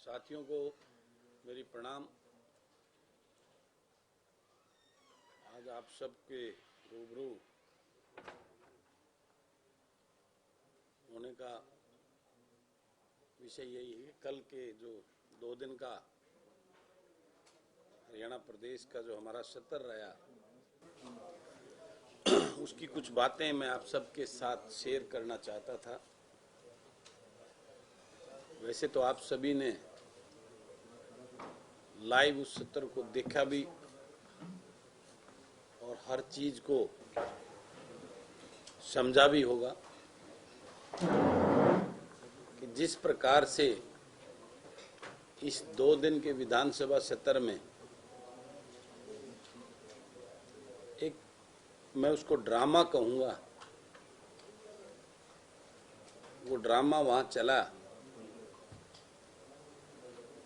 साथियों को मेरी प्रणाम। आज आप सबके रूबरू होने का विषय यही है। कल के जो 2 दिन का हरियाणा प्रदेश का जो हमारा सत्र रहा, उसकी कुछ बातें मैं आप सबके साथ शेयर करना चाहता था। वैसे तो आप सभी ने लाइव उस सत्र को देखा भी और हर चीज को समझा भी होगा कि जिस प्रकार से इस 2 दिन के विधानसभा सत्र में एक, मैं उसको ड्रामा कहूंगा, वो ड्रामा वहां चला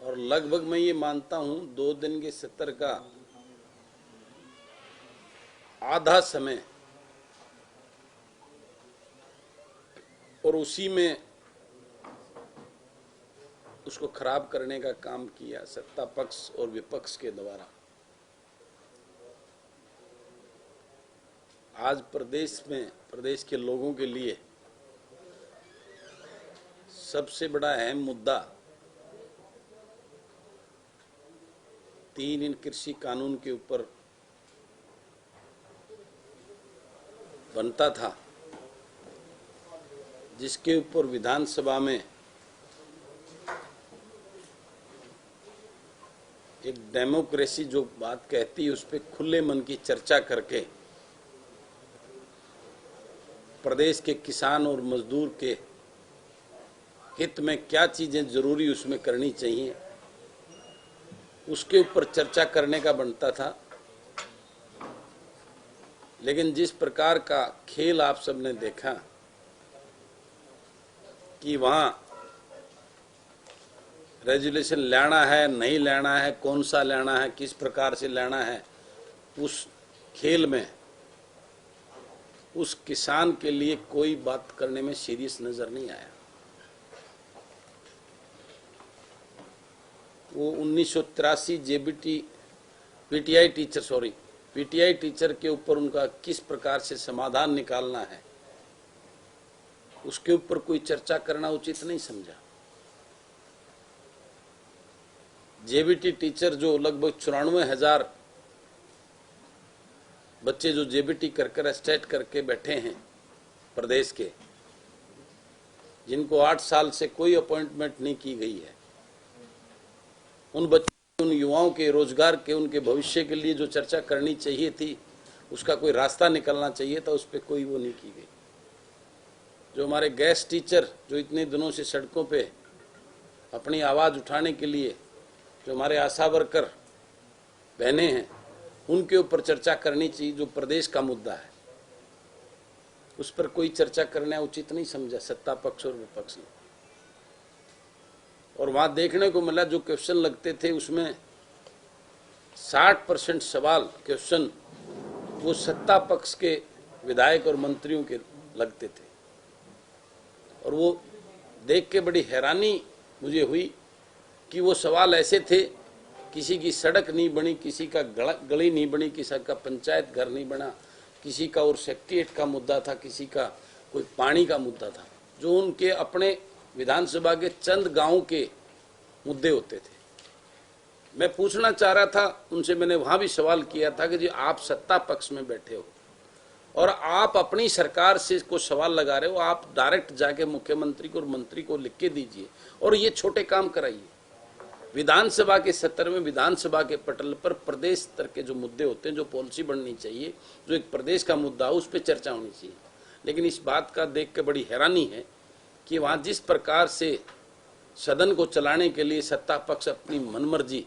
और लगभग मैं ये मानता हूं 2 दिन के सत्र का आधा समय और उसी में उसको खराब करने का काम किया सत्ता पक्ष और विपक्ष के द्वारा। आज प्रदेश के लोगों के लिए सबसे बड़ा अहम मुद्दा 3 इन कृषि कानून के ऊपर बनता था, जिसके ऊपर विधानसभा में एक डेमोक्रेसी जो बात कहती है उस पर खुले मन की चर्चा करके प्रदेश के किसान और मजदूर के हित में क्या चीजें जरूरी उसमें करनी चाहिए, उसके ऊपर चर्चा करने का बनता था। लेकिन जिस प्रकार का खेल आप सबने देखा कि वहां रेजोल्यूशन लेना है नहीं लेना है, कौन सा लेना है, किस प्रकार से लेना है, उस खेल में उस किसान के लिए कोई बात करने में सीरियस नजर नहीं आया। वो 1983 पीटीआई टीचर के ऊपर उनका किस प्रकार से समाधान निकालना है, उसके ऊपर कोई चर्चा करना उचित नहीं समझा। जेबीटी टीचर जो लगभग 94,000 बच्चे जो जेबीटी कर स्टेट करके बैठे हैं प्रदेश के, जिनको 8 साल से कोई अपॉइंटमेंट नहीं की गई है, उन बच्चों, उन युवाओं के रोजगार के, उनके भविष्य के लिए जो चर्चा करनी चाहिए थी, उसका कोई रास्ता निकलना चाहिए था, उस पर कोई वो नहीं की गई। जो हमारे गेस्ट टीचर जो इतने दिनों से सड़कों पे अपनी आवाज उठाने के लिए, जो हमारे आशा वर्कर बहने हैं, उनके ऊपर चर्चा करनी चाहिए। जो प्रदेश का मुद्दा है उस पर कोई चर्चा करना उचित नहीं समझा सत्ता पक्ष और विपक्ष ने। और वहां देखने को मिला जो क्वेश्चन लगते थे उसमें 60% सवाल क्वेश्चन वो सत्ता पक्ष के विधायक और मंत्रियों के लगते थे। और वो देख के बड़ी हैरानी मुझे हुई कि वो सवाल ऐसे थे, किसी की सड़क नहीं बनी, किसी का गली नहीं बनी, किसी का पंचायत घर नहीं बना, किसी का और सेक्रेटेरिएट का मुद्दा था, किसी का कोई पानी का मुद्दा था, जो उनके अपने विधानसभा के चंद गांव के मुद्दे होते थे। मैं पूछना चाह रहा था उनसे, मैंने वहां भी सवाल किया था कि जी आप सत्ता पक्ष में बैठे हो और आप अपनी सरकार से को सवाल लगा रहे हो, आप डायरेक्ट जाके मुख्यमंत्री को और मंत्री को लिख के दीजिए और ये छोटे काम कराइए। विधानसभा के सत्र में विधानसभा के पटल पर प्रदेश स्तर के जो मुद्दे होते हैं, जो पॉलिसी बननी चाहिए, जो एक प्रदेश का मुद्दा हो, उस पर चर्चा होनी चाहिए। लेकिन इस बात का देख के बड़ी हैरानी है कि वहां जिस प्रकार से सदन को चलाने के लिए सत्ता पक्ष अपनी मनमर्जी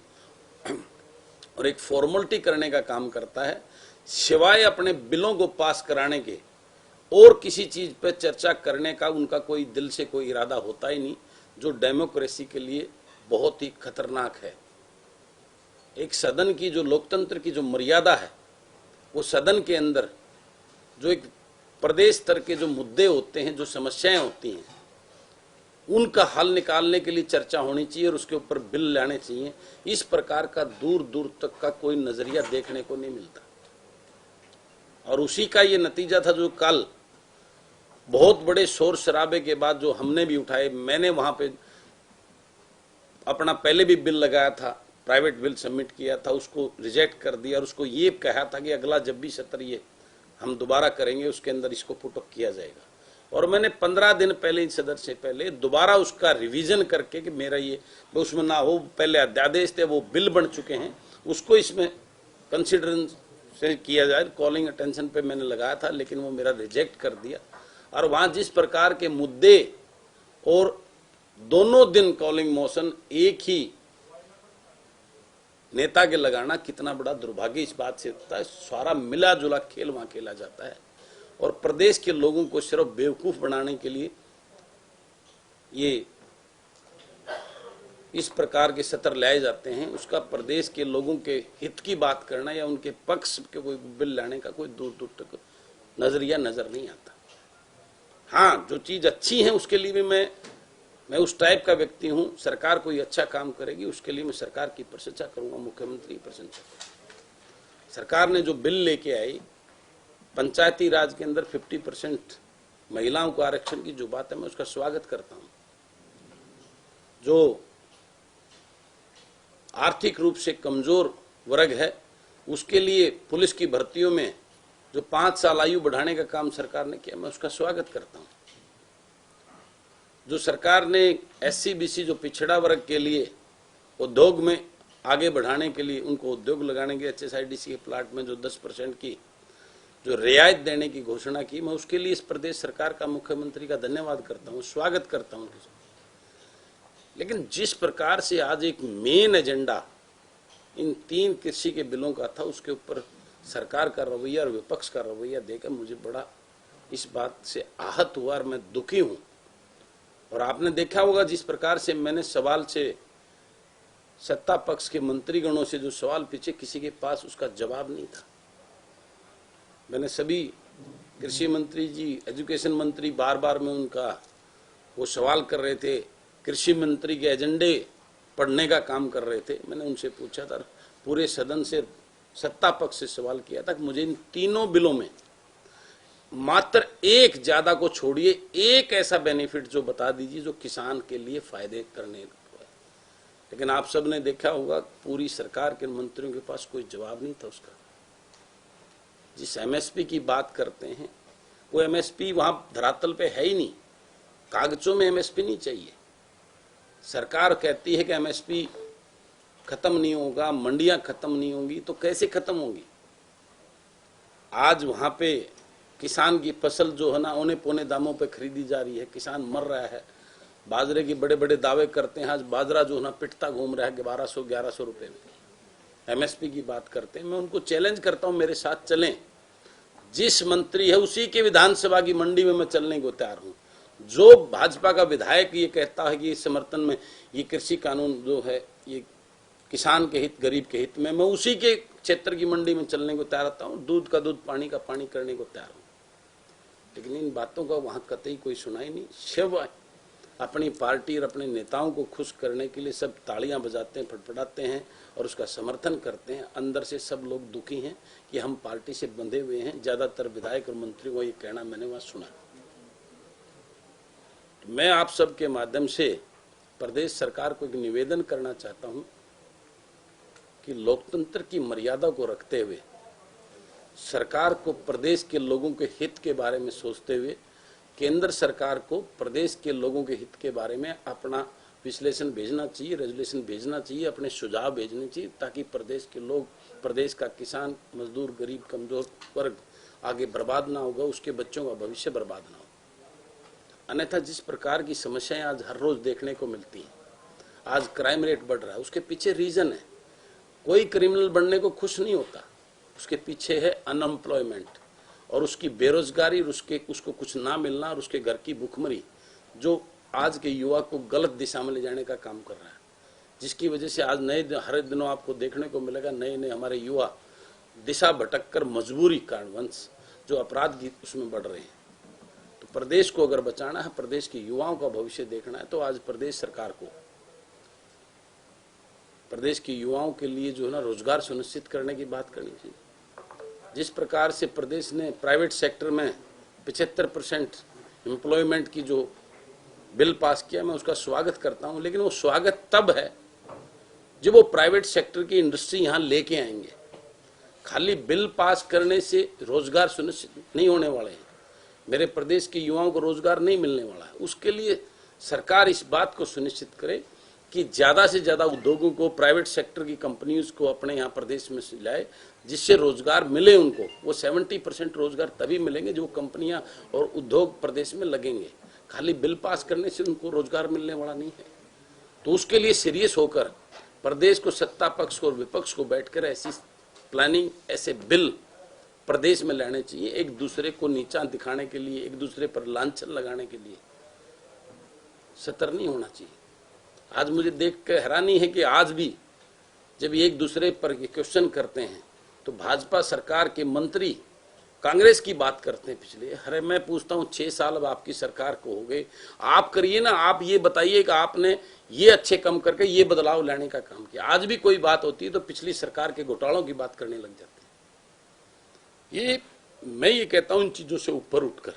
और एक फॉर्मेलिटी करने का काम करता है, सिवाय अपने बिलों को पास कराने के और किसी चीज पर चर्चा करने का उनका कोई दिल से कोई इरादा होता ही नहीं, जो डेमोक्रेसी के लिए बहुत ही खतरनाक है। एक सदन की जो लोकतंत्र की जो मर्यादा है, वो सदन के अंदर जो एक प्रदेश स्तर के जो मुद्दे होते हैं, जो समस्याएं होती हैं, उनका हल निकालने के लिए चर्चा होनी चाहिए और उसके ऊपर बिल लाने चाहिए। इस प्रकार का दूर दूर तक का कोई नजरिया देखने को नहीं मिलता और उसी का ये नतीजा था जो कल बहुत बड़े शोर शराबे के बाद जो हमने भी उठाए। मैंने वहां पे अपना पहले भी बिल लगाया था, प्राइवेट बिल सबमिट किया था, उसको रिजेक्ट कर दिया और उसको ये कहा था कि अगला जब भी सत्र ये हम दोबारा करेंगे उसके अंदर इसको पुट अप किया जाएगा। और मैंने 15 दिन पहले इन सदर से पहले दोबारा उसका रिवीजन करके कि मेरा ये उसमें ना हो, पहले अध्यादेश थे वो बिल बन चुके हैं, उसको इसमें कंसिडरेशन से किया जाए, कॉलिंग अटेंशन पे मैंने लगाया था, लेकिन वो मेरा रिजेक्ट कर दिया। और वहां जिस प्रकार के मुद्दे और दोनों दिन कॉलिंग मोशन एक ही नेता के लगाना कितना बड़ा दुर्भाग्य इस बात से होता है। सारा मिला जुला खेल वहां खेला जाता है और प्रदेश के लोगों को सिर्फ बेवकूफ बनाने के लिए ये इस प्रकार के सत्र लाए जाते हैं। उसका प्रदेश के लोगों के हित की बात करना या उनके पक्ष के कोई बिल लाने का कोई दूर दूर तक नजरिया नजर नहीं आता। हाँ, जो चीज अच्छी है उसके लिए भी मैं उस टाइप का व्यक्ति हूं। सरकार कोई अच्छा काम करेगी उसके लिए मैं सरकार की प्रशंसा करूंगा, मुख्यमंत्री की प्रशंसा करूंगा। सरकार ने जो बिल लेके आई, पंचायती राज के अंदर 50% महिलाओं को आरक्षण की जो बात है, मैं उसका स्वागत करता हूं। जो आर्थिक रूप से कमजोर वर्ग है उसके लिए पुलिस की भर्तियों में जो 5 साल आयु बढ़ाने का काम सरकार ने किया, मैं उसका स्वागत करता हूं। जो सरकार ने SC BC जो पिछड़ा वर्ग के लिए उद्योग में आगे बढ़ाने के लिए उनको उद्योग लगाने के HSIDC के प्लाट में जो 10% की जो रियायत देने की घोषणा की, मैं उसके लिए इस प्रदेश सरकार का, मुख्यमंत्री का धन्यवाद करता हूं, स्वागत करता हूं। लेकिन जिस प्रकार से आज एक मेन एजेंडा इन 3 कृषि के बिलों का था, उसके ऊपर सरकार का रवैया और विपक्ष का रवैया देखकर मुझे बड़ा इस बात से आहत हुआ और मैं दुखी हूं। और आपने देखा होगा जिस प्रकार से मैंने सवाल से सत्ता पक्ष के मंत्रीगणों से जो सवाल पूछे, किसी के पास उसका जवाब नहीं था। मैंने सभी कृषि मंत्री जी, एजुकेशन मंत्री बार बार में उनका वो सवाल कर रहे थे, कृषि मंत्री के एजेंडे पढ़ने का काम कर रहे थे। मैंने उनसे पूछा था, पूरे सदन से सत्ता पक्ष से सवाल किया था कि मुझे इन तीनों बिलों में मात्र एक, ज्यादा को छोड़िए, एक ऐसा बेनिफिट जो बता दीजिए जो किसान के लिए फायदे करने को है। लेकिन आप सब ने देखा होगा पूरी सरकार के मंत्रियों के पास कोई जवाब नहीं था उसका। जिस MSP की बात करते हैं वो MSP वहां धरातल पे है ही नहीं, कागजों में MSP नहीं चाहिए। सरकार कहती है कि MSP खत्म नहीं होगा, मंडियां खत्म नहीं होंगी, तो कैसे खत्म होंगी? आज वहां पे किसान की फसल जो है ना औने पौने दामों पे खरीदी जा रही है, किसान मर रहा है। बाजरे के बड़े बड़े दावे करते हैं, आज बाजरा जो है ना पिटता घूम रहा है 1200-1100 रुपए में। MSP की बात करते हैं। मैं उनको चैलेंज करता हूं, मेरे साथ चलें। जिस मंत्री है उसी के विधानसभा की मंडी में मैं चलने को तैयार हूं। जो भाजपा का विधायक ये कहता है कि इस समर्थन में ये कृषि कानून जो है ये किसान के हित, गरीब के हित में, मैं उसी के क्षेत्र की मंडी में चलने को तैयार रहता हूँ। दूध का दूध, पानी का पानी करने को तैयार हूँ। लेकिन इन बातों का वहां कतई कोई सुनाई नहीं। शिव अपनी पार्टी और अपने नेताओं को खुश करने के लिए सब तालियां बजाते हैं, फटफटाते हैं और उसका समर्थन करते हैं। अंदर से सब लोग दुखी हैं कि हम पार्टी से बंधे हुए हैं। ज्यादातर विधायक और मंत्रियों को ये कहना मैंने वहां सुना। मैं आप सबके माध्यम से प्रदेश सरकार को एक निवेदन करना चाहता हूं कि लोकतंत्र की मर्यादा को रखते हुए सरकार को प्रदेश के लोगों के हित के बारे में सोचते हुए केंद्र सरकार को प्रदेश के लोगों के हित के बारे में अपना विश्लेषण भेजना चाहिए, रेजोल्यूशन भेजना चाहिए, अपने सुझाव भेजने चाहिए, ताकि प्रदेश के लोग, प्रदेश का किसान, मजदूर, गरीब, कमजोर वर्ग आगे बर्बाद ना होगा, उसके बच्चों का भविष्य बर्बाद ना हो। अन्यथा जिस प्रकार की समस्याएं आज हर रोज देखने को मिलती हैं, आज क्राइम रेट बढ़ रहा है, उसके पीछे रीजन है। कोई क्रिमिनल बनने को खुश नहीं होता, उसके पीछे है अनएम्प्लॉयमेंट और उसकी बेरोजगारी, उसको कुछ ना मिलना और उसके घर की भूखमरी, जो आज के युवा को गलत दिशा में ले जाने का काम कर रहा है, जिसकी वजह से आज हर दिनों आपको देखने को मिलेगा नए हमारे युवा दिशा भटक कर मजबूरी कारणवश जो अपराध की उसमें बढ़ रहे हैं। तो प्रदेश को अगर बचाना है, प्रदेश के युवाओं का भविष्य देखना है, तो आज प्रदेश सरकार को प्रदेश के युवाओं के लिए जो है ना रोजगार सुनिश्चित करने की बात करनी चाहिए। जिस प्रकार से प्रदेश ने प्राइवेट सेक्टर में 75% एम्प्लॉयमेंट की जो बिल पास किया, मैं उसका स्वागत करता हूं, लेकिन वो स्वागत तब है जब वो प्राइवेट सेक्टर की इंडस्ट्री यहां लेके आएंगे। खाली बिल पास करने से रोजगार सुनिश्चित नहीं होने वाले हैं, मेरे प्रदेश के युवाओं को रोजगार नहीं मिलने वाला है। उसके लिए सरकार इस बात को सुनिश्चित करे कि ज्यादा से ज्यादा उद्योगों को, प्राइवेट सेक्टर की कंपनियों को अपने यहाँ प्रदेश में लाए, जिससे रोजगार मिले उनको। वो 70% रोजगार तभी मिलेंगे जो कंपनियां और उद्योग प्रदेश में लगेंगे। खाली बिल पास करने से उनको रोजगार मिलने वाला नहीं है। तो उसके लिए सीरियस होकर प्रदेश को, सत्ता पक्ष को और विपक्ष को बैठकर ऐसी प्लानिंग, ऐसे बिल प्रदेश में लाने चाहिए। एक दूसरे को नीचा दिखाने के लिए, एक दूसरे पर लांछन लगाने के लिए सतर नहीं होना चाहिए। आज मुझे देख कर हैरानी है कि आज भी जब एक दूसरे पर क्वेश्चन करते हैं तो भाजपा सरकार के मंत्री कांग्रेस की बात करते हैं पिछले। अरे मैं पूछता हूँ, 6 साल अब आपकी सरकार को हो गए, आप करिए ना, आप ये बताइए कि आपने ये अच्छे काम करके ये बदलाव लाने का काम किया। आज भी कोई बात होती है तो पिछली सरकार के घोटालों की बात करने लग जाते हैं। मैं ये कहता हूँ, इन चीजों से ऊपर उठकर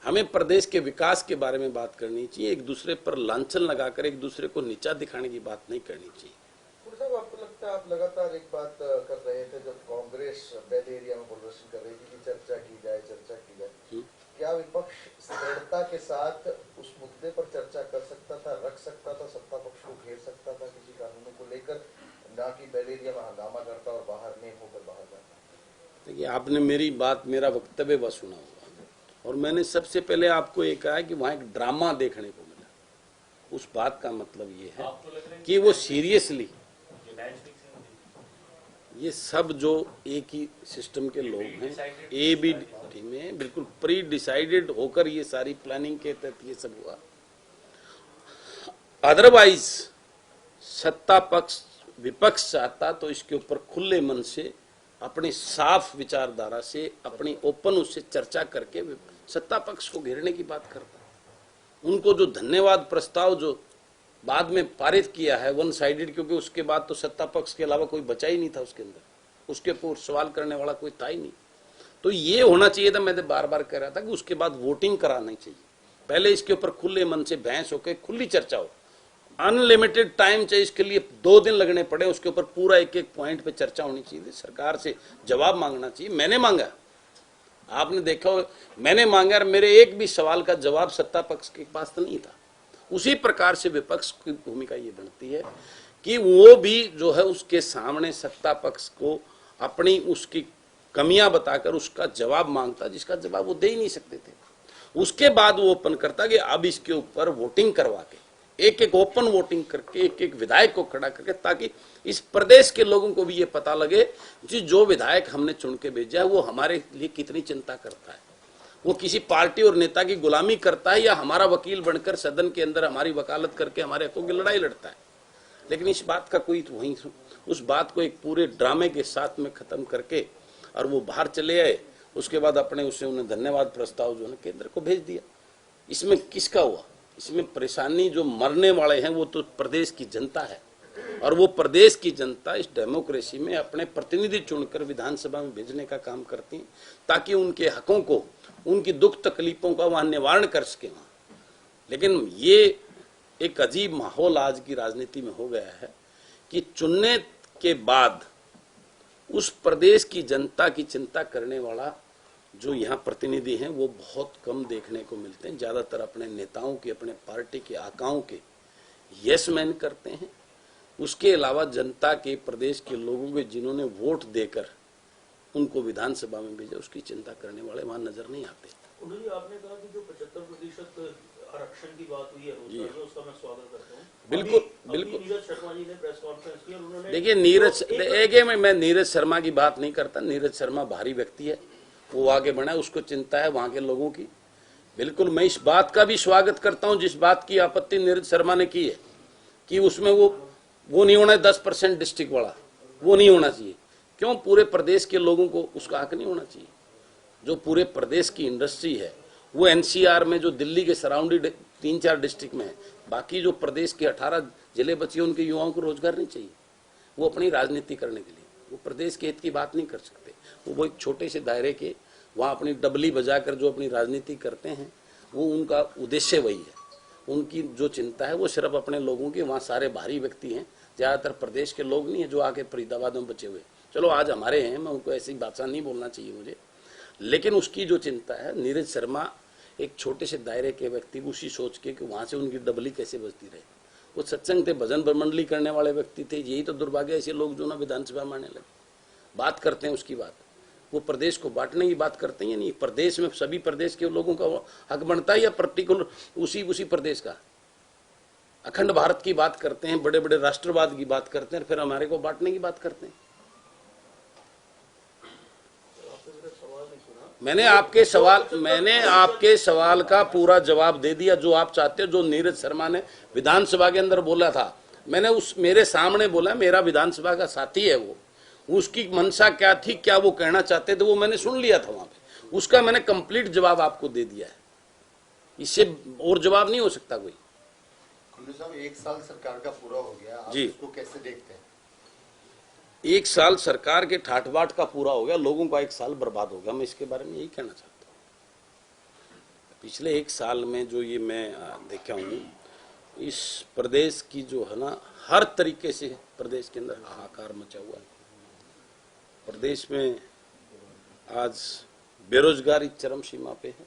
हमें प्रदेश के विकास के बारे में बात करनी चाहिए। एक दूसरे पर लांछन लगाकर एक दूसरे को नीचा दिखाने की बात नहीं करनी चाहिए। साहब, आपको लगता है, आप लगातार एक बात कर रहे थे जब कांग्रेस बैले एरिया में प्रदर्शन कर रही थी कि चर्चा की जाए, क्या विपक्ष दृढ़ता के साथ उस मुद्दे पर चर्चा कर सकता था, रख सकता था, सत्ता पक्ष को घेर सकता था किसी कानूनों को लेकर, ना कि बैले एरिया में हंगामा करता और बाहर नहीं होकर बाहर जाता? देखिए, आपने मेरी बात, मेरा वक्तव्य बस सुना होगा, और मैंने सबसे पहले आपको ये कहा कि वहां एक ड्रामा देखने को मिला। उस बात का मतलब ये है कि वो सीरियसली, ये सब जो एक ही सिस्टम के लोग हैं, ABD में बिल्कुल प्री डिसाइडेड होकर ये सारी प्लानिंग के तहत ये सब हुआ। अदरवाइज सत्ता पक्ष, विपक्ष चाहता तो इसके ऊपर खुले मन से, अपनी साफ विचारधारा से, अपनी ओपन उससे चर्चा करके सत्ता पक्ष को घेरने की बात करता। उनको जो धन्यवाद प्रस्ताव जो बाद में पारित किया है, वन साइडेड, क्योंकि उसके बाद तो सत्ता पक्ष के अलावा कोई बचा ही नहीं था उसके अंदर, उसके ऊपर सवाल करने वाला कोई था ही नहीं। तो ये होना चाहिए था, मैं बार बार कह रहा था कि उसके बाद वोटिंग करानी चाहिए। पहले इसके ऊपर खुले मन से बहस होकर खुली चर्चा हो, अनलिमिटेड टाइम चाहिए इसके लिए, 2 दिन लगने पड़े, उसके ऊपर पूरा एक एक पॉइंट पे चर्चा होनी चाहिए। सरकार से जवाब मांगना चाहिए। मैंने मांगा, आपने देखा हो, मैंने मांगा, मेरे एक भी सवाल का जवाब सत्ता पक्ष के पास तो नहीं था। उसी प्रकार से विपक्ष की भूमिका ये बनती है कि वो भी जो है उसके सामने सत्ता पक्ष को अपनी उसकी कमियां बताकर उसका जवाब मांगता, जिसका जवाब वो दे ही नहीं सकते थे। उसके बाद वो ओपन करता कि अब इसके ऊपर वोटिंग करवा के, एक एक ओपन वोटिंग करके, एक एक विधायक को खड़ा करके, ताकि इस प्रदेश के लोगों को भी ये पता लगे कि जो विधायक हमने चुन के भेजा है वो हमारे लिए कितनी चिंता करता है, वो किसी पार्टी और नेता की गुलामी करता है या हमारा वकील बनकर सदन के अंदर हमारी वकालत करके हमारे हकों की लड़ाई लड़ता है। लेकिन इस बात का कोई वहीं, उस बात को एक पूरे ड्रामे के साथ में खत्म करके और वो बाहर चले आए। उसके बाद अपने उससे उन्हें धन्यवाद प्रस्ताव जो है केंद्र को भेज दिया। इसमें किसका हुआ? इसमें परेशानी जो मरने वाले हैं वो तो प्रदेश की जनता है, और वो प्रदेश की जनता इस डेमोक्रेसी में अपने प्रतिनिधि चुनकर विधानसभा में भेजने का काम करती है, ताकि उनके हकों को, उनकी दुख तकलीफों का वहां निवारण कर सके वहां। लेकिन ये एक अजीब माहौल आज की राजनीति में हो गया है कि चुनने के बाद उस प्रदेश की जनता की चिंता करने वाला जो यहाँ प्रतिनिधि हैं वो बहुत कम देखने को मिलते हैं। ज्यादातर अपने नेताओं के, अपने पार्टी के आकाओं के यस मैन करते हैं। उसके अलावा जनता के, प्रदेश के लोगों के जिन्होंने वोट देकर उनको विधानसभा में भेजा, उसकी चिंता करने वाले वहां नजर नहीं आते। आपने कहा कि जो 75% आरक्षण की बात हुई है रोजगार में, उसका मैं स्वागत करता हूँ। बिल्कुल बिल्कुल। नीरज शर्मा जी ने प्रेस कॉन्फ्रेंस की और उन्होंने, देखिए मैं नीरज शर्मा की बात नहीं करता। नीरज शर्मा भारी व्यक्ति है, वो आगे बढ़ा, उसको चिंता है वहां के लोगों की। बिल्कुल मैं इस बात का भी स्वागत करता हूं, जिस बात की आपत्ति नीरज शर्मा ने की है कि उसमें वो नहीं होना, 10% डिस्ट्रिक्ट वाला वो नहीं होना चाहिए। क्यों? पूरे प्रदेश के लोगों को उसका हक नहीं होना चाहिए। जो पूरे प्रदेश की इंडस्ट्री है वो एनसीआर में जो दिल्ली के सराउंडिंग 3-4 डिस्ट्रिक्ट में है, बाकी जो प्रदेश के 18 जिले बचे उनके युवाओं को रोजगार नहीं चाहिए। वो अपनी राजनीति करने के लिए, वो प्रदेश के हित की बात नहीं कर सकते। वो एक छोटे से दायरे के वहाँ अपनी डबली बजाकर जो अपनी राजनीति करते हैं, वो उनका उद्देश्य वही है। उनकी जो चिंता है वो सिर्फ अपने लोगों की। वहाँ सारे बाहरी व्यक्ति हैं, ज़्यादातर प्रदेश के लोग नहीं है जो आके फरीदाबाद में बचे हुए। चलो आज हमारे हैं, मैं उनको ऐसी भाषा नहीं बोलना चाहिए मुझे, लेकिन उसकी जो चिंता है, नीरज शर्मा एक छोटे से दायरे के व्यक्ति को उसी सोच के कि वहाँ से उनकी डबली कैसे बचती रहे। वो सत्संग थे, भजन मंडली करने वाले व्यक्ति थे। यही तो दुर्भाग्य, ऐसे लोग जो ना विधानसभा में आने लगे, बात करते हैं उसकी बात, वो प्रदेश को बांटने की बात करते हैं। नहीं, प्रदेश में सभी प्रदेश के लोगों का हक बनता है या पर्टिकुलर उसी प्रदेश का? अखंड भारत की बात करते हैं, बड़े बड़े राष्ट्रवाद की बात करते हैं, फिर हमारे को बांटने की बात करते हैं। मैंने आपके सवाल का पूरा जवाब दे दिया जो आप चाहते हो। जो नीरज शर्मा ने विधानसभा के अंदर बोला था, मैंने मेरे सामने बोला, मेरा विधानसभा का साथी है वो, उसकी मंशा क्या थी, क्या वो कहना चाहते थे, वो मैंने सुन लिया था वहां पे। उसका मैंने कंप्लीट जवाब आपको दे दिया है, इससे और जवाब नहीं हो सकता कोई। कुल्लू साहब, 1 साल सरकार का पूरा हो गया, आप जी, इसको कैसे देखते हैं? 1 साल सरकार के ठाट बाट का पूरा हो गया, लोगों का 1 साल बर्बाद हो गया। मैं इसके बारे में यही कहना चाहता हूँ। पिछले 1 साल में जो ये मैं देखा हूँ, इस प्रदेश की जो है ना, हर तरीके से प्रदेश के अंदर हाहाकार मचा हुआ है। प्रदेश में आज बेरोजगारी चरम सीमा पे है,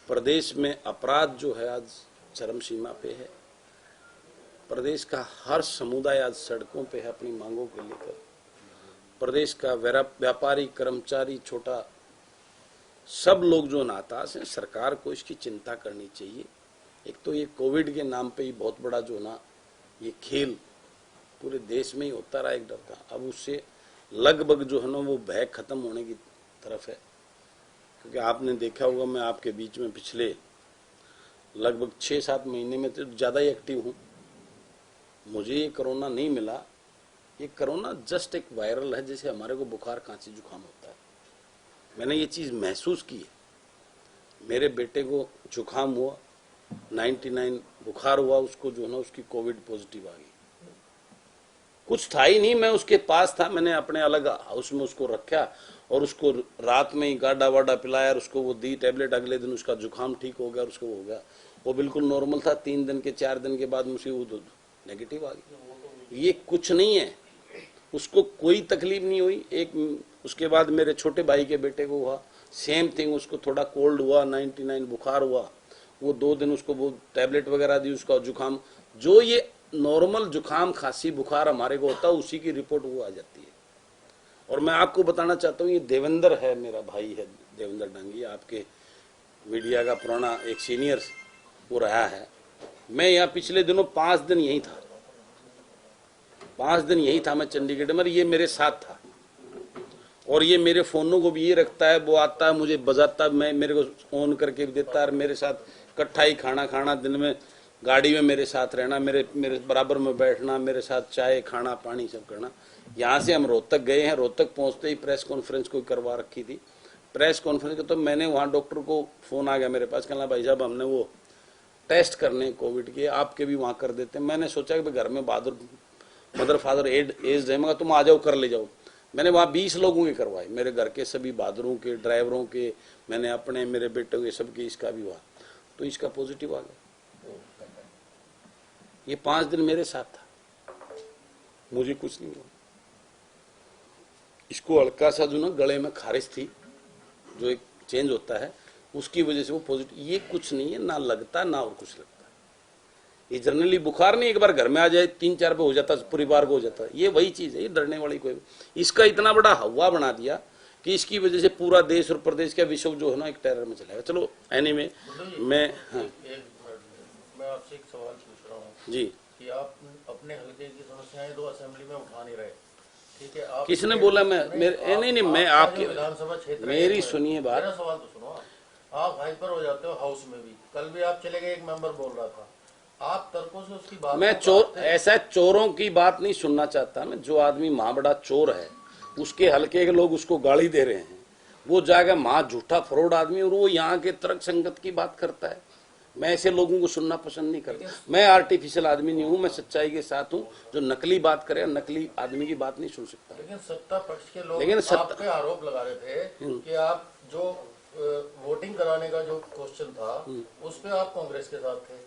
प्रदेश में अपराध जो है आज चरम सीमा पे है, प्रदेश का हर समुदाय आज सड़कों पे है अपनी मांगों को लेकर। प्रदेश का व्यापारी, कर्मचारी, छोटा, सब लोग जो नाताश हैं। सरकार को इसकी चिंता करनी चाहिए। एक तो ये कोविड के नाम पे ही बहुत बड़ा जो ना ये खेल पूरे देश में ही होता रहा एक डर का, अब उससे लगभग जो है ना वो भय खत्म होने की तरफ है। क्योंकि आपने देखा होगा, मैं आपके बीच में पिछले लगभग 6-7 महीने में तो ज़्यादा ही एक्टिव हूँ। मुझे ये कोरोना नहीं मिला, ये कोरोना जस्ट एक वायरल है, जैसे हमारे को बुखार, खांसी, जुकाम होता है। मैंने ये चीज़ महसूस की है। मेरे बेटे को जुकाम हुआ, 99 बुखार हुआ, उसको जो है ना उसकी कोविड पॉजिटिव आ गई। कुछ था ही नहीं, मैं उसके पास था, मैंने अपने अलग हाउस में उसको रखा और उसको रात में ही गाढ़ा वाडा पिलाया और उसको वो दी टेबलेट। अगले दिन उसका जुकाम ठीक हो गया और उसको हो गया, वो बिल्कुल नॉर्मल था। 3 दिन के 4 दिन के बाद मुझे वो नेगेटिव आ गई। ये कुछ नहीं है, उसको कोई तकलीफ नहीं हुई। उसके बाद मेरे छोटे भाई के बेटे को हुआ, सेम थिंग, उसको थोड़ा कोल्ड हुआ, 99 बुखार हुआ। वो 2 दिन उसको वो टैबलेट वगैरह दी, उसका जुकाम, जो ये नॉर्मल जुकाम, खांसी, बुखार हमारे को होता है, उसी की रिपोर्ट वो आ जाती है। और मैं आपको बताना चाहता हूँ, ये देवेंद्र है, मेरा भाई है देवेंद्र डांगी, आपके मीडिया का पुराना एक सीनियर वो रहा है। मैं यहाँ पिछले दिनों 5 दिन यही था, 5 दिन यही था मैं चंडीगढ़ में। ये मेरे साथ था और ये मेरे फोनों को भी ये रखता है, वो आता है मुझे बजाता, मैं मेरे को ऑन करके भी देता है, मेरे साथ इकट्ठा ही खाना, दिन में गाड़ी में मेरे साथ रहना, मेरे बराबर में बैठना, मेरे साथ चाय, खाना, पानी सब करना। यहाँ से हम रोहतक गए हैं, रोहतक पहुँचते ही प्रेस कॉन्फ्रेंस कोई करवा रखी थी। प्रेस कॉन्फ्रेंस तो मैंने वहाँ डॉक्टर को फोन आ गया मेरे पास, कहना भाई साहब हमने वो टेस्ट करने कोविड के, आपके भी वहाँ कर देते हैं। मैंने सोचा कि घर में बहादुर मदर फादर एज है, मगर तुम आ जाओ, कर ले जाओ। मैंने वहाँ 20 लोगों के करवाए, मेरे घर के सभी बहादुरों के, ड्राइवरों के, मैंने अपने, मेरे बेटों के, सबके, इसका भी हुआ, तो इसका पॉजिटिव आ गया। ये 5 दिन मेरे साथ था, मुझे कुछ नहीं हुआ। इसको हल्का सा जो ना गले में खारिश थी, जो एक चेंज होता है, उसकी वजह से वो पॉजिटिव। ये कुछ नहीं है, ना लगता ना और कुछ लगता। ये जनरली बुखार नहीं, एक बार घर में आ जाए 3-4 पे हो जाता, पूरी बार को हो जाता। ये वही चीज है, ये डरने वाली कोई। इसका इतना बड़ा हवा बना दिया कि इसकी वजह से पूरा देश और प्रदेश का विश्व जो है ना एक टेरर में चलेगा। चलो एनीवे, मैं आपसे एक सवाल पूछ रहा हूँ जी कि आप अपने हल्के की समस्याएं तो असेंबली में उठा नहीं रहे, ठीक है? आप किसने बोला? मैं आपके विधानसभा क्षेत्र, मेरी सुनिए बात, मेरा सवाल तो सुनो। आप हाइपर हो जाते हो हाउस में भी, कल भी आप चले गए, एक मेंबर बोल रहा था, आप तर्कों से उसकी बात, मैं चोर, ऐसा चोरों की बात नहीं सुनना चाहता मैं। जो आदमी मां बड़ा चोर है, उसके हल्के के लोग उसको गाली दे रहे हैं, वो जाएगा महा झूठा फ्रॉड आदमी और वो यहाँ के तर्क संगत की बात करता है। मैं ऐसे लोगों को सुनना पसंद नहीं करता। मैं आर्टिफिशियल आदमी नहीं हूँ, मैं सच्चाई के साथ हूँ। जो नकली बात करे, नकली आदमी की बात नहीं सुन सकता। लेकिन सत्ता पक्ष के लोग लेकिन आप पे आरोप लगा रहे थे कि आप जो वोटिंग कराने का जो क्वेश्चन था उस पे आप कांग्रेस के साथ थे,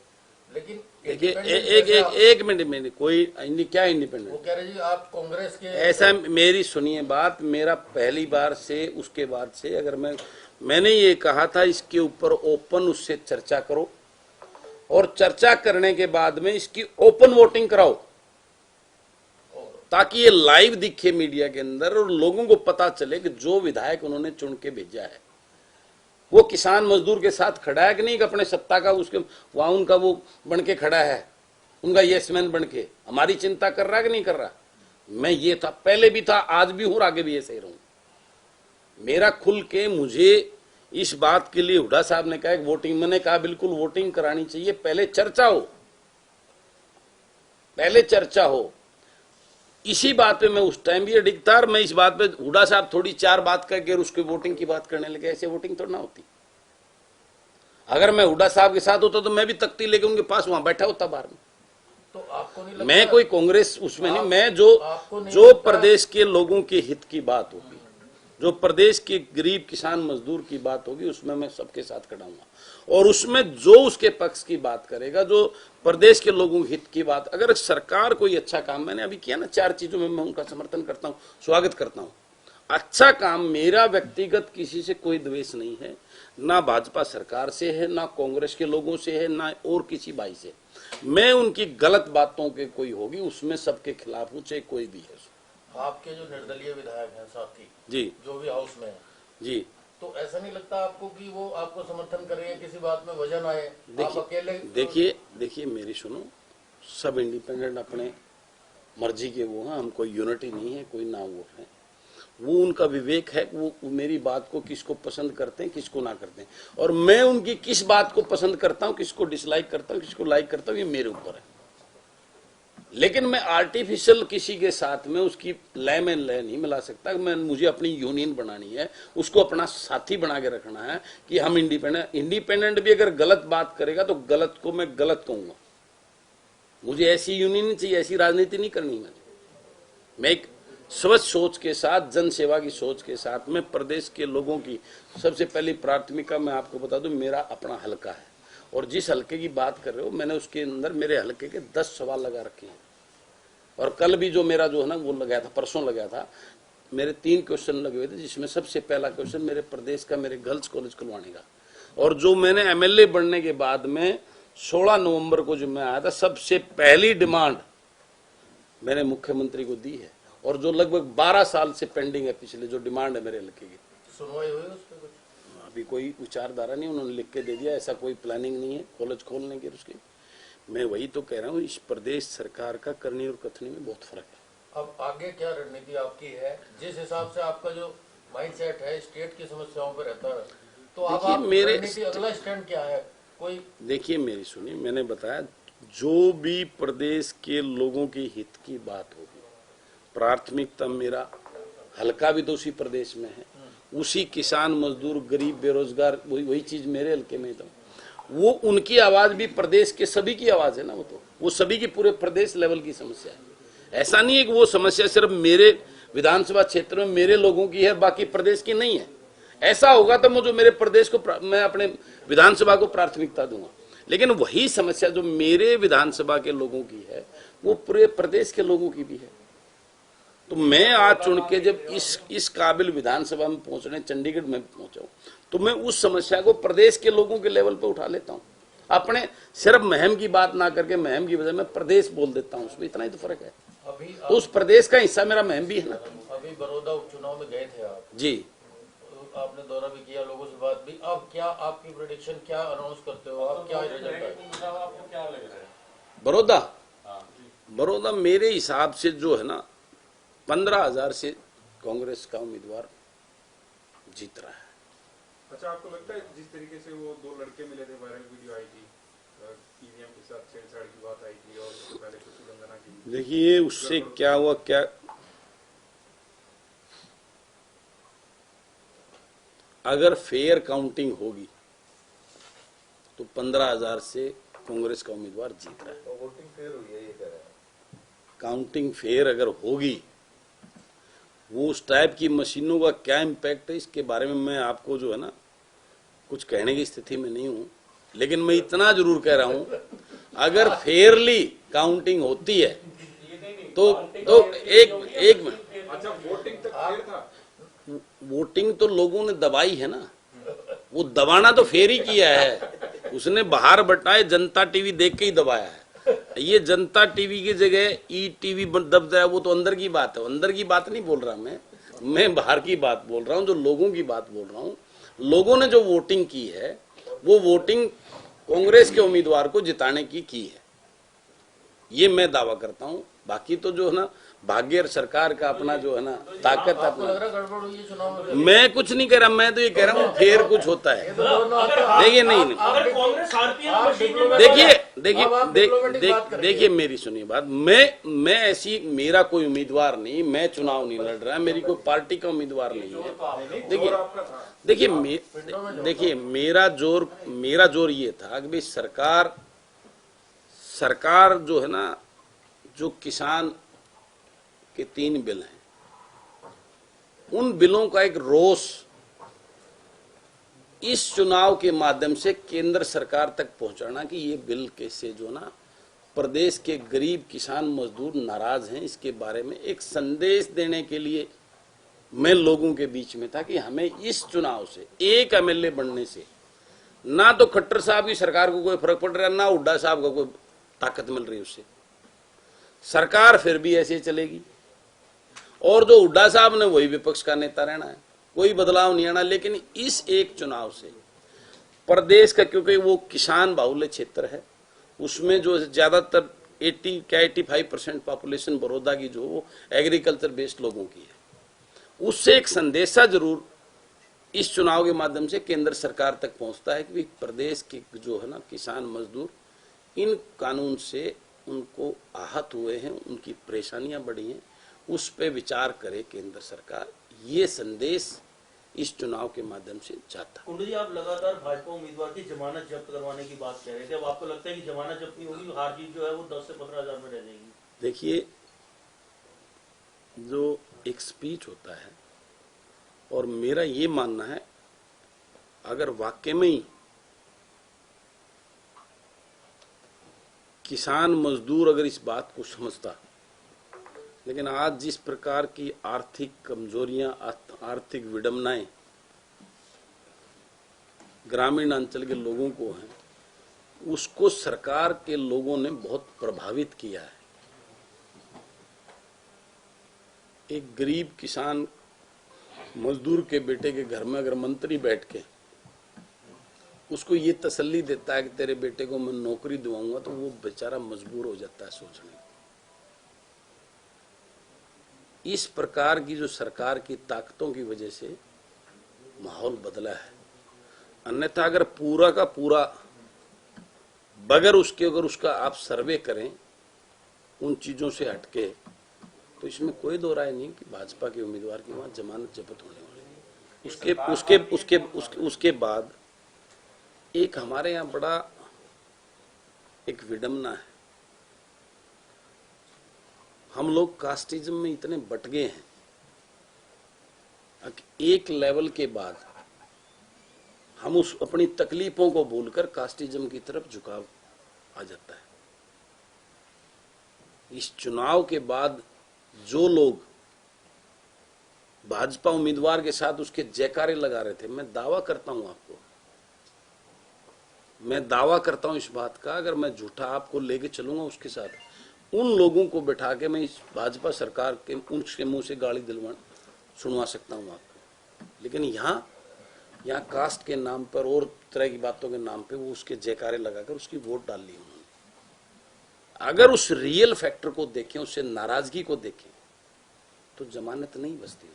लेकिन देखिए independent एक मिनट में कोई क्या वो इंडिपेंडेंट, कह रहे जी आप कांग्रेस के ऐसा मेरी सुनिए बात। मेरा पहली बार से उसके बाद से अगर मैंने ये कहा था इसके ऊपर ओपन उससे चर्चा करो और चर्चा करने के बाद में इसकी ओपन वोटिंग कराओ ताकि ये लाइव दिखे मीडिया के अंदर और लोगों को पता चले कि जो विधायक उन्होंने चुन के भेजा है वो किसान मजदूर के साथ खड़ा है कि नहीं, कि अपने सत्ता का उसके वहां उनका वो बन के खड़ा है, उनका यसमैन बन के हमारी चिंता कर रहा है कि नहीं कर रहा। मैं ये था, पहले भी था, आज भी हूं और आगे भी ऐसे ही रहूं। मेरा खुल के मुझे इस बात के लिए हुड्डा साहब ने कहा कि वोटिंग, मैंने कहा बिल्कुल वोटिंग करानी चाहिए, पहले चर्चा हो, पहले चर्चा हो। इसी बात पे मैं उस टाइम भी अडिग था और मैं इस बात पे हुड्डा साहब थोड़ी चार बात करके और उसके वोटिंग की बात करने लगे। ऐसे वोटिंग थोड़ा ना होती। अगर मैं हुड्डा साहब के साथ होता तो मैं भी तख्ती लेके उनके पास वहां बैठा होता बाहर में। तो आपको नहीं लगता मैं कोई कांग्रेस उसमें नहीं, मैं आपको नहीं जो लगता- प्रदेश के लोगों के हित की बात होगी, जो प्रदेश के गरीब किसान मजदूर की बात होगी, उसमें मैं सबके साथ खड़ा हूँ और उसमें जो उसके पक्ष की बात करेगा, जो प्रदेश के लोगों के हित की बात, अगर सरकार कोई अच्छा काम, मैंने अभी किया ना, चार चीजों में मैं उनका समर्थन करता हूँ, स्वागत करता हूँ। अच्छा काम, मेरा व्यक्तिगत किसी से कोई द्वेष नहीं है, ना भाजपा सरकार से है, ना कांग्रेस के लोगों से है, ना और किसी भाई से। मैं उनकी गलत बातों के कोई होगी उसमें सबके खिलाफ हूँ, चाहे कोई भी है। आपके जो निर्दलीय विधायक हैं साथी जी जो भी हाउस में है, जी, तो ऐसा नहीं लगता आपको कि वो आपको समर्थन करेंगे किसी बात में वजन आए, आप अकेले देखिए मेरी सुनो, सब इंडिपेंडेंट अपने मर्जी के वो हैं, हम कोई यूनिटी नहीं है, कोई ना वो है, वो उनका विवेक है, वो मेरी बात को किसको पसंद करते हैं किसको ना करते हैं, और मैं उनकी किस बात को पसंद करता हूं, किसको डिसलाइक करता हूं, किसको लाइक करता हूं, ये मेरे ऊपर है। लेकिन मैं आर्टिफिशियल किसी के साथ में उसकी लय में लय नहीं मिला सकता। मुझे अपनी यूनियन बनानी है, उसको अपना साथी बना के रखना है कि हम इंडिपेंडेंट भी अगर गलत बात करेगा तो गलत को मैं गलत कहूंगा। मुझे ऐसी यूनियन नहीं चाहिए, ऐसी राजनीति नहीं करनी। मैं एक स्वच्छ सोच के साथ, जन सेवा की सोच के साथ में प्रदेश के लोगों की सबसे पहली प्राथमिकता मैं आपको बता दूं, मेरा अपना हलका है और जिस हलके की बात कर रहे हो मैंने उसके अंदर मेरे हलके के 10 सवाल लगा रखे हैं। और कल भी जो मेरा जो है ना वो लगाया था, परसों लगाया था, मेरे 3 क्वेश्चन लगे हुए थे, जिसमें सबसे पहला क्वेश्चन मेरे प्रदेश का, मेरे गर्ल्स कॉलेज खुलवाने का। और जो मैंने एमएलए बनने के बाद में 16 नवंबर को जो मैं आया था, सबसे पहली डिमांड मैंने मुख्यमंत्री को दी है और जो लगभग 12 साल से पेंडिंग है, पिछले जो डिमांड है मेरे हल्के की। सुनवाई हुई उस पर कुछ? अभी कोई विचारधारा नहीं, उन्होंने लिख के दे दिया, ऐसा कोई प्लानिंग नहीं है कॉलेज खोलने की उसकी। मैं वही तो कह रहा हूँ, इस प्रदेश सरकार का करनी और कथनी में बहुत फर्क है। अब आगे क्या रणनीति आपकी है, जिस हिसाब से आपका जो माइंडसेट है स्टेट की समस्याओं पर रहता है, तो अब देखिए, आप रणनीति अगला स्टैंड क्या है? कोई देखिए मेरी सुनिए, मैंने बताया जो भी प्रदेश के लोगों के हित की बात होगी, प्राथमिकता मेरा हल्का भी तो उसी प्रदेश में है, उसी किसान मजदूर गरीब बेरोजगार वही चीज मेरे हल्के में, तो वो उनकी आवाज भी प्रदेश के सभी की आवाज है ना, वो सभी की पूरे प्रदेश लेवल की समस्या है। ऐसा नहीं है कि वो समस्या सिर्फ मेरे विधानसभा क्षेत्र में मेरे लोगों की है, बाकी प्रदेश की नहीं है। ऐसा होगा तो मुझे मेरे प्रदेश को, मैं अपने विधानसभा को प्राथमिकता दूंगा, लेकिन वही समस्या जो मेरे विधानसभा के लोगों की है वो पूरे प्रदेश के लोगों की भी है। तो मैं आज चुन के जब इस काबिल विधानसभा में पहुंचने, चंडीगढ़ में पहुंचा हूं, तो मैं उस समस्या को प्रदेश के लोगों के लेवल पे उठा लेता हूं। अपने सिर्फ महम की बात ना करके महम की वजह में प्रदेश बोल देता हूं, उसमें इतना ही तो फर्क है। अभी तो उस प्रदेश का हिस्सा मेरा महम भी है ना। अभी बड़ौदा उपचुनाव में गए थे आप जी, आपने दौरा भी किया, लोगों से बात भी। अब क्या आपकी प्रेडिक्शन, क्या अनाउंस करते हो आप, क्या रिजल्ट है? बड़ौदा मेरे हिसाब से जो है ना 15,000 से कांग्रेस का उम्मीदवार जीत रहा है। अच्छा, आपको लगता है जिस तरीके से वो 2 लड़के मिले थे, वायरल वीडियो आई थी, ईवीएम के साथ छेड़छाड़ की बात आई थी और उससे पहले कुछ उल्लंघना की, देखिए उससे क्या हुआ, क्या अगर फेयर काउंटिंग होगी तो 15,000 से कांग्रेस का उम्मीदवार जीत रहा है। तो वोटिंग फेयर हुई है, ये कह रहे हैं। काउंटिंग फेयर अगर होगी, वो उस टाइप की मशीनों का क्या इम्पैक्ट है इसके बारे में मैं आपको जो है ना कुछ कहने की स्थिति में नहीं हूं, लेकिन मैं इतना जरूर कह रहा हूं, अगर फेयरली काउंटिंग होती है तो एक मिनट, अच्छा वोटिंग तक फेयर था। वोटिंग तो लोगों ने दबाई है ना, वो दबाना तो फेर ही किया है, उसने बाहर बटाए जनता टीवी देख के ही दबाया है। ये जनता टीवी की जगह ई टीवी दब जाए वो तो अंदर की बात है, अंदर की बात नहीं बोल रहा मैं बाहर की बात बोल रहा हूँ, जो लोगों की बात बोल रहा हूँ। लोगों ने जो वोटिंग की है वो वोटिंग कांग्रेस के उम्मीदवार को जिताने की है, ये मैं दावा करता हूँ। बाकी तो जो है ना भाग्य और सरकार का अपना जो है ना ताकत आपको लग अपना, रहा है गड़बड़ हुई है चुनाव में? मैं कुछ नहीं कह रहा, मैं तो ये कह रहा हूँ फेयर कुछ होता है। देखिए नहीं अगर कांग्रेस हारती है देखिए मेरी सुनिए बात, मैं ऐसी, मेरा कोई उम्मीदवार नहीं, मैं चुनाव नहीं लड़ रहा, मेरी कोई पार्टी का उम्मीदवार नहीं है। देखिए मेरा जोर ये था कि भाई सरकार जो है ना, जो किसान के 3 बिल हैं, उन बिलों का एक रोष इस चुनाव के माध्यम से केंद्र सरकार तक पहुंचाना कि ये बिल कैसे जो ना प्रदेश के गरीब किसान मजदूर नाराज हैं, इसके बारे में एक संदेश देने के लिए मैं लोगों के बीच में था कि हमें इस चुनाव से एक एमएलए बनने से ना तो खट्टर साहब की सरकार को कोई फर्क पड़ रहा है, ना हुड्डा साहब को कोई ताकत मिल रही, उससे सरकार फिर भी ऐसे चलेगी और जो हुड्डा साहब ने वही विपक्ष का नेता रहना है, कोई बदलाव नहीं आना। लेकिन इस एक चुनाव से प्रदेश का, क्योंकि वो किसान बाहुल्य क्षेत्र है, उसमें जो ज्यादातर 85% पॉपुलेशन बड़ौदा की जो वो एग्रीकल्चर बेस्ड लोगों की है, उससे एक संदेशा जरूर इस चुनाव के माध्यम से केंद्र सरकार तक पहुंचता है कि प्रदेश के जो है ना किसान मजदूर इन कानून से उनको आहत हुए हैं, उनकी परेशानियां बढ़ी हैं, उस पे विचार करे केंद्र सरकार। ये संदेश इस चुनाव के माध्यम से जाता। कुंडू जी, आप लगातार भाजपा उम्मीदवार की जमानत जब्त करवाने की बात कह रहे थे, अब आपको लगता है कि जमानत जब्त नहीं होगी, हार जीत जो है वो 10 से 15,000 में रह जाएगी? देखिए, जो एक स्पीच होता है, और मेरा ये मानना है अगर वाकई में ही किसान मजदूर अगर इस बात को समझता, लेकिन आज जिस प्रकार की आर्थिक कमजोरियां, आर्थिक विडंबनाएं ग्रामीण अंचल के लोगों को हैं, उसको सरकार के लोगों ने बहुत प्रभावित किया है। एक गरीब किसान मजदूर के बेटे के घर में अगर मंत्री बैठ के उसको ये तसल्ली देता है कि तेरे बेटे को मैं नौकरी दिलाऊंगा, तो वो बेचारा मजबूर हो जाता है सोचने। इस प्रकार की जो सरकार की ताकतों की वजह से माहौल बदला है। अन्यथा अगर पूरा का पूरा बगैर उसके अगर उसका आप सर्वे करें उन चीजों से हटके, तो इसमें कोई दो राय नहीं कि भाजपा के उम्मीदवार की वहां जमानत जब्त होने वाली है। उसके बाद एक हमारे यहाँ बड़ा एक विडंबना है, हम लोग कास्टिज्म में इतने बट गए हैं, एक लेवल के बाद हम उस अपनी तकलीफों को भूलकर कास्टिज्म की तरफ झुकाव आ जाता है। इस चुनाव के बाद जो लोग भाजपा उम्मीदवार के साथ उसके जयकारे लगा रहे थे, मैं दावा करता हूं इस बात का, अगर मैं झूठा आपको लेके चलूंगा उसके साथ, उन लोगों को बैठा के मैं इस भाजपा सरकार के उनके मुंह से गाली सुनवा सकता हूं आपको। लेकिन यहाँ कास्ट के नाम पर और तरह की बातों के नाम पे वो उसके जयकारे लगाकर उसकी वोट डाल ली उन्होंने। अगर उस रियल फैक्टर को देखें, उससे नाराजगी को देखें, तो जमानत नहीं बचती।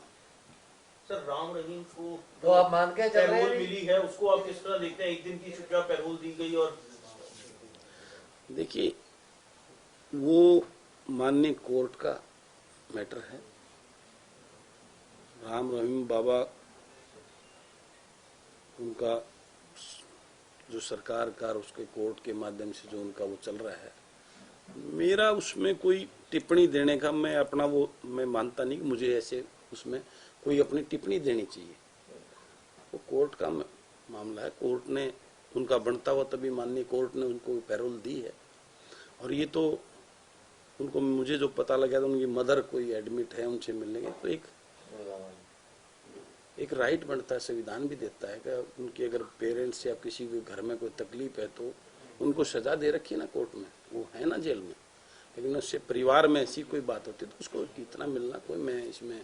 सर, राम रहीम को तो आप मान के चल रहे पैरोल हैं? मिली है, उसको आप किस तरह देखते हैं? एक दिन की छुट्टियां पैरोल दी गई, और देखिए वो माननीय कोर्ट का मैटर है। राम रहीम बाबा उनका जो सरकार का और उसके कोर्ट के माध्यम से जो उनका वो चल रहा है, मेरा उसमें कोई टिप्पणी देने का मैं मानता नहीं कि मुझे ऐसे उसमें कोई अपनी टिप्पणी देनी चाहिए। वो कोर्ट का मामला है, कोर्ट ने उनका बनता हुआ तभी माननीय कोर्ट ने उनको पैरोल दी है। और ये तो उनको, मुझे जो पता लगा था उनकी मदर कोई एडमिट है, उनसे मिलने के तो एक राइट बनता है, संविधान भी देता है कि उनके अगर पेरेंट्स या किसी के घर में कोई तकलीफ है तो उनको सजा दे रखी है ना कोर्ट में, वो है ना जेल में। लेकिन उससे परिवार में ऐसी कोई बात होती है तो उसको कितना मिलना, कोई मैं इसमें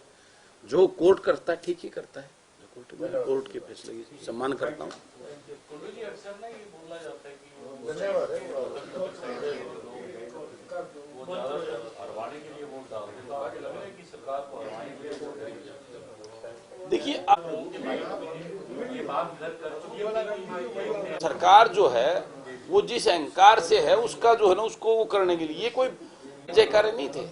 जो कोर्ट करता है ठीक ही करता है। कोर्ट के फैसले की सम्मान करता हूँ। देखिए, सरकार जो है वो जिस अहंकार से है उसका जो है ना उसको वो करने के लिए ये कोई जयकारे नहीं थे।